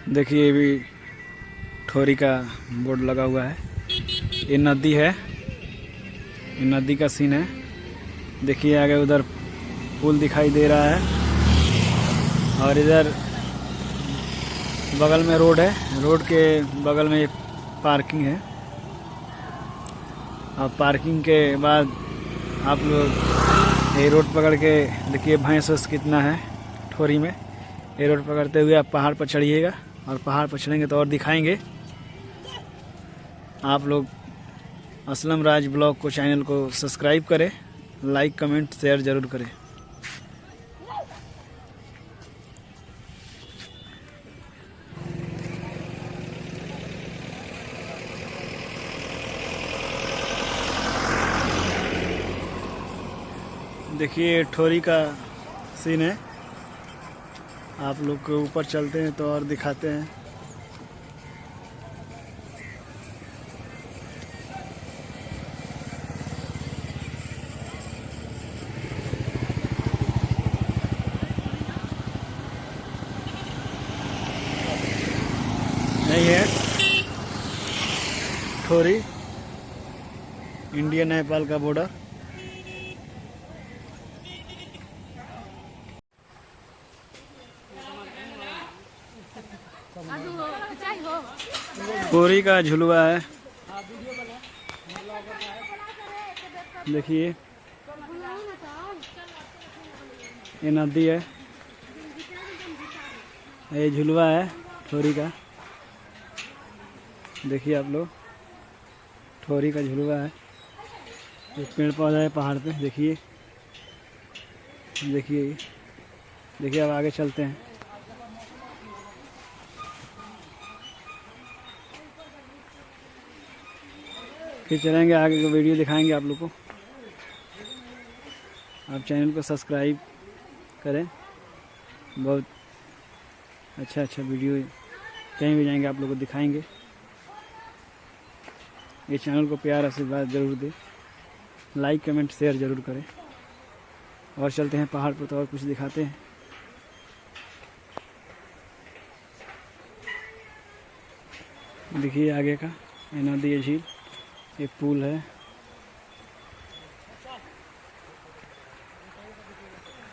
देखिए ये भी ठोरी का बोर्ड लगा हुआ है। ये नदी है, ये नदी का सीन है। देखिए आगे उधर पुल दिखाई दे रहा है और इधर बगल में रोड है। रोड के बगल में पार्किंग है और पार्किंग के बाद आप लोग ये रोड पकड़ के देखिए भैंस कितना है ठोरी में। ये रोड पकड़ते हुए आप पहाड़ पर चढ़िएगा और पहाड़ पर चढ़ेंगे तो और दिखाएंगे। आप लोग असलम राज ब्लॉग को चैनल को सब्सक्राइब करें, लाइक कमेंट शेयर ज़रूर करें। देखिए ठोरी का सीन है। आप लोग के ऊपर चलते हैं तो और दिखाते हैं। नहीं है ठोरी, इंडिया नेपाल का बॉर्डर। ठोरी का झुलवा है। देखिए ये नदी है, ये झुलवा है ठोरी का। देखिए आप लोग ठोरी का झुलवा है। ये पेड़ पौधा है पहाड़ पे। देखिए देखिए देखिए अब आगे चलते हैं। फिर चलेंगे आगे का वीडियो दिखाएंगे आप लोग को। आप चैनल को सब्सक्राइब करें, बहुत अच्छा वीडियो कहीं भी जाएंगे आप लोग को दिखाएंगे। ये चैनल को प्यार आशीर्वाद ज़रूर दें, लाइक कमेंट शेयर ज़रूर करें। और चलते हैं पहाड़ पर तो और कुछ दिखाते हैं। देखिए आगे का ये नदी है, झील, एक पुल है।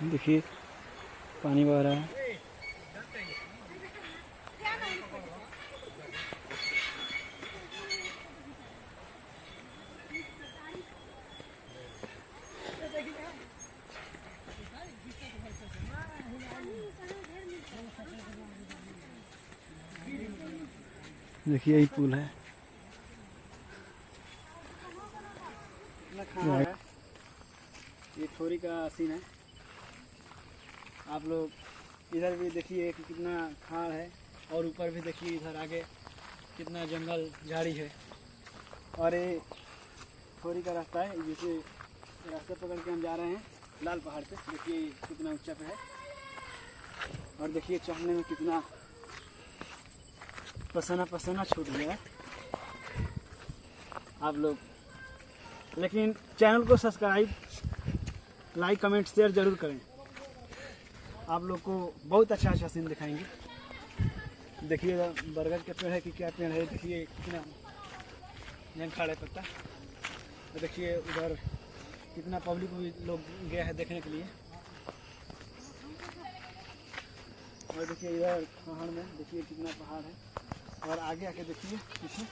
देखिए पानी बह रहा है। देखिए यही पुल है। ये ठोरी का सीन है। आप लोग इधर भी देखिए कि कितना खाड़ है और ऊपर भी देखिए इधर आगे कितना जंगल झाड़ी है। और ये ठोरी का रास्ता है, जिसे रास्ते पकड़ के हम जा रहे हैं लाल पहाड़ पे। देखिए कितना ऊंचा पे है और देखिए चढ़ने में कितना पसीना छूट गया है। आप लोग लेकिन चैनल को सब्सक्राइब, लाइक कमेंट शेयर ज़रूर करें। आप लोग को बहुत अच्छा सीन दिखाएंगे। देखिए बरगद के पेड़ है कि क्या पेड़ है। देखिए कितना झंखाड़ है पत्ता। तो देखिए उधर कितना पब्लिक भी लोग गया है देखने के लिए। और देखिए इधर पहाड़ में देखिए कितना पहाड़ है और आगे आके देखिए पीछे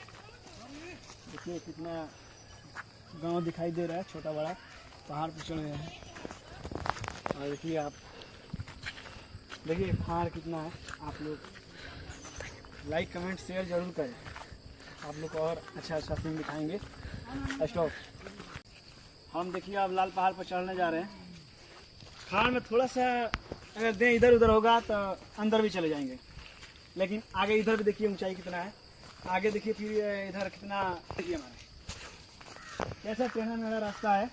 देखिए कितना गांव दिखाई दे रहा है। छोटा बड़ा पहाड़ पर चढ़ गए हैं और देखिए आप देखिए पहाड़ कितना है। आप लोग लाइक कमेंट शेयर ज़रूर करें। आप लोग को और अच्छा सीन दिखाएंगे। स्टॉप। हम देखिए अब लाल पहाड़ पर चढ़ने जा रहे हैं। पहाड़ में थोड़ा सा अगर दें इधर उधर होगा तो अंदर भी चले जाएंगे, लेकिन आगे इधर भी देखिए ऊंचाई कितना है। आगे देखिए फिर इधर कितना देखिए हमारे कैसा चढ़ने मेरा रास्ता है।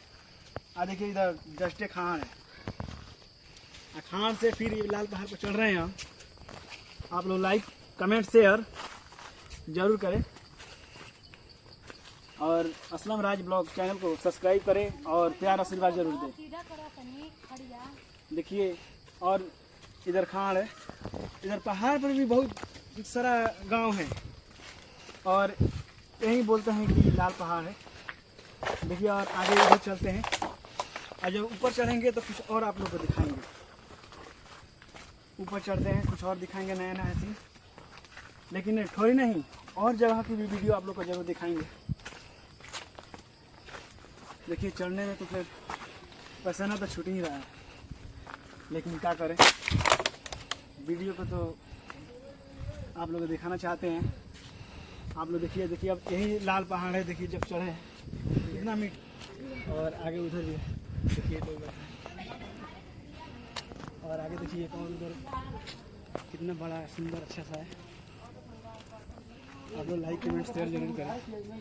देखिए इधर जस्ट खान है, खान से फिर लाल पहाड़ पर चढ़ रहे हैं हम। आप लोग लाइक कमेंट शेयर ज़रूर करें और असलम राज ब्लॉग चैनल को सब्सक्राइब करें और प्यार आशीर्वाद जरूर दें। देखिए और इधर खाड़ है, इधर पहाड़ पर भी बहुत सारा गांव है और यही बोलते हैं कि लाल पहाड़ है। देखिए और आगे उधर चलते हैं और जब ऊपर चढ़ेंगे तो कुछ और आप लोग को दिखाएंगे। ऊपर चढ़ते हैं कुछ और दिखाएंगे नया नया सीन, लेकिन थोड़ी नहीं और जगह की भी वीडियो आप लोग को जरूर दिखाएंगे। देखिए चढ़ने में तो फिर पसीना तो छूट ही रहा है, लेकिन क्या करें, वीडियो को तो आप लोग को दिखाना चाहते हैं। आप लोग देखिए देखिए अब यही लाल पहाड़ है। देखिए जब चढ़े कितना मीठ और आगे उधर भी है। देखिए लोग बैठे हैं और आगे देखिए एक और उधर कितना बड़ा सुंदर अच्छा सा है। आप लोग लाइक कमेंट शेयर जरूर करें।